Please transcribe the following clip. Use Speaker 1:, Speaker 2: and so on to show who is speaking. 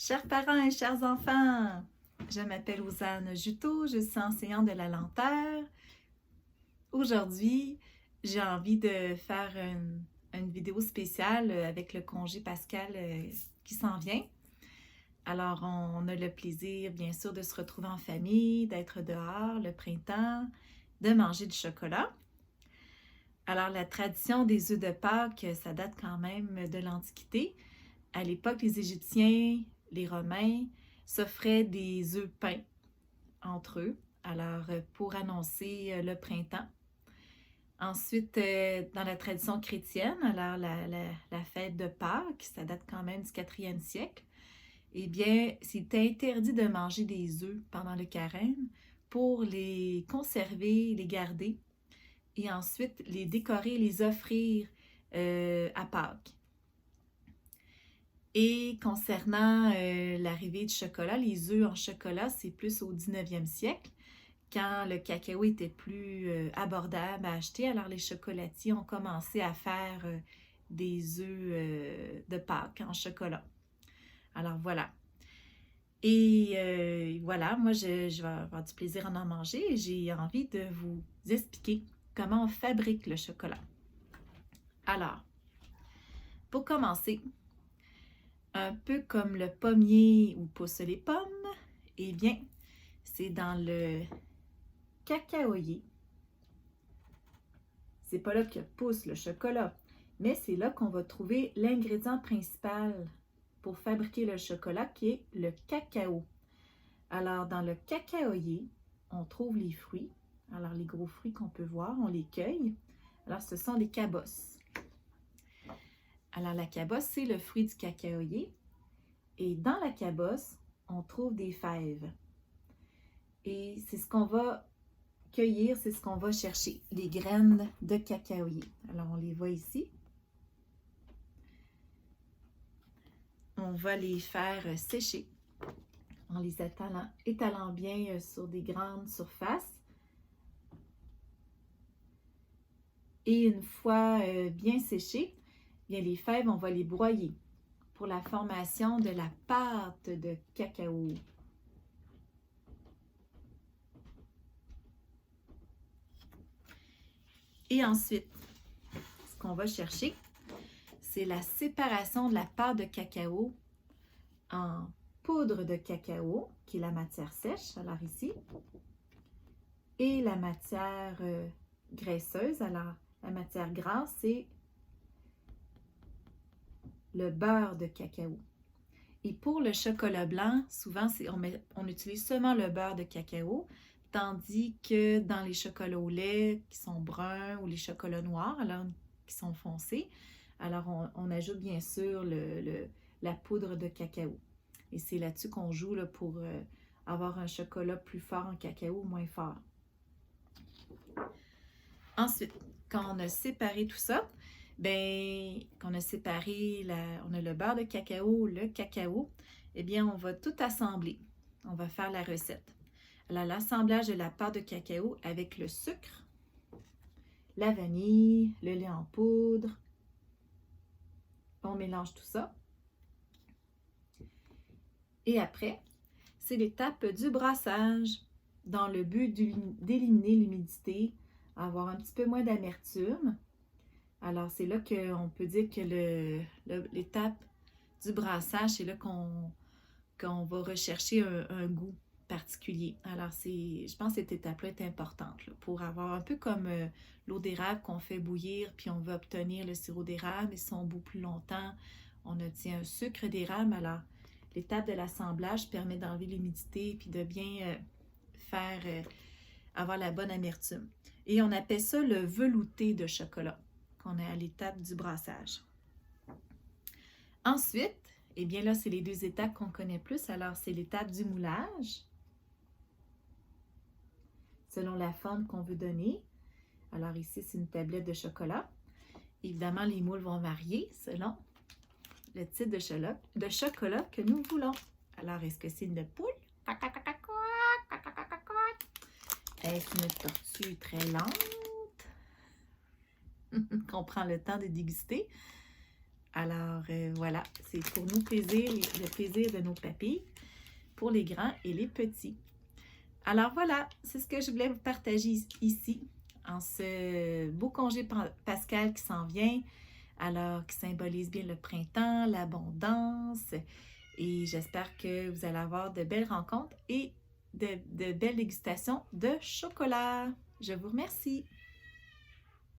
Speaker 1: Chers parents et chers enfants, je m'appelle Osanne Juteau, je suis enseignante de la lenteur. Aujourd'hui, j'ai envie de faire une vidéo spéciale avec le congé pascal qui s'en vient. Alors, on a le plaisir, bien sûr, de se retrouver en famille, d'être dehors, le printemps, de manger du chocolat. Alors, la tradition des œufs de Pâques, ça date quand même de l'Antiquité. À l'époque, les Égyptiens, les Romains s'offraient des œufs peints entre eux, alors pour annoncer le printemps. Ensuite, dans la tradition chrétienne, alors la fête de Pâques, ça date quand même du 4e siècle, eh bien, c'était interdit de manger des œufs pendant le carême pour les conserver, les garder et ensuite les décorer, les offrir à Pâques. Et concernant l'arrivée du chocolat, les œufs en chocolat, c'est plus au 19e siècle, quand le cacao était plus abordable à acheter. Alors les chocolatiers ont commencé à faire des œufs de Pâques en chocolat. Alors voilà. Et voilà, moi je vais avoir du plaisir à en manger et j'ai envie de vous expliquer comment on fabrique le chocolat. Alors, pour commencer, un peu comme le pommier où poussent les pommes, eh bien, c'est dans le cacaoyer. C'est pas là que pousse le chocolat, mais c'est là qu'on va trouver l'ingrédient principal pour fabriquer le chocolat qui est le cacao. Alors, dans le cacaoyer, on trouve les fruits. Alors, les gros fruits qu'on peut voir, on les cueille. Alors, ce sont des cabosses. Alors, la cabosse, c'est le fruit du cacaoyer. Et dans la cabosse, on trouve des fèves. Et c'est ce qu'on va cueillir, c'est ce qu'on va chercher, les graines de cacaoyer. Alors, on les voit ici. On va les faire sécher en les étalant bien sur des grandes surfaces. Et une fois bien séchées, bien les fèves, on va les broyer pour la formation de la pâte de cacao. Et ensuite, ce qu'on va chercher, c'est la séparation de la pâte de cacao en poudre de cacao, qui est la matière sèche, alors ici, et la matière graisseuse. Alors, la matière grasse, c'est le beurre de cacao. Et pour le chocolat blanc, souvent, on utilise seulement le beurre de cacao, tandis que dans les chocolats au lait qui sont bruns ou les chocolats noirs, alors qui sont foncés, alors on ajoute bien sûr la poudre de cacao. Et c'est là-dessus qu'on joue là, pour avoir un chocolat plus fort en cacao ou moins fort. Ensuite, quand on a séparé tout ça, bien, qu'on a séparé, on a le beurre de cacao, le cacao, eh bien, on va tout assembler. On va faire la recette. Alors, l'assemblage de la pâte de cacao avec le sucre, la vanille, le lait en poudre. On mélange tout ça. Et après, c'est l'étape du brassage dans le but d'éliminer l'humidité, avoir un petit peu moins d'amertume. Alors, c'est là qu'on peut dire que l'étape du brassage, c'est là qu'on va rechercher un goût particulier. Alors, je pense que cette étape-là est importante là, pour avoir un peu comme l'eau d'érable qu'on fait bouillir, puis on va obtenir le sirop d'érable et si on bout plus longtemps, on obtient un sucre d'érable. Alors, l'étape de l'assemblage permet d'enlever l'humidité puis de bien faire avoir la bonne amertume. Et on appelle ça le velouté de chocolat, qu'on est à l'étape du brassage. Ensuite, eh bien là, c'est les deux étapes qu'on connaît plus. Alors, c'est l'étape du moulage, selon la forme qu'on veut donner. Alors ici, c'est une tablette de chocolat. Évidemment, les moules vont varier selon le type de chocolat que nous voulons. Alors, est-ce que c'est une poule? Est-ce une tortue très lente qu'on prend le temps de déguster? Alors voilà, c'est pour nous plaisir, le plaisir de nos papilles, pour les grands et les petits. Alors voilà, c'est ce que je voulais vous partager ici, en ce beau congé pascal qui s'en vient, alors qui symbolise bien le printemps, l'abondance, et j'espère que vous allez avoir de belles rencontres et de belles dégustations de chocolat. Je vous remercie.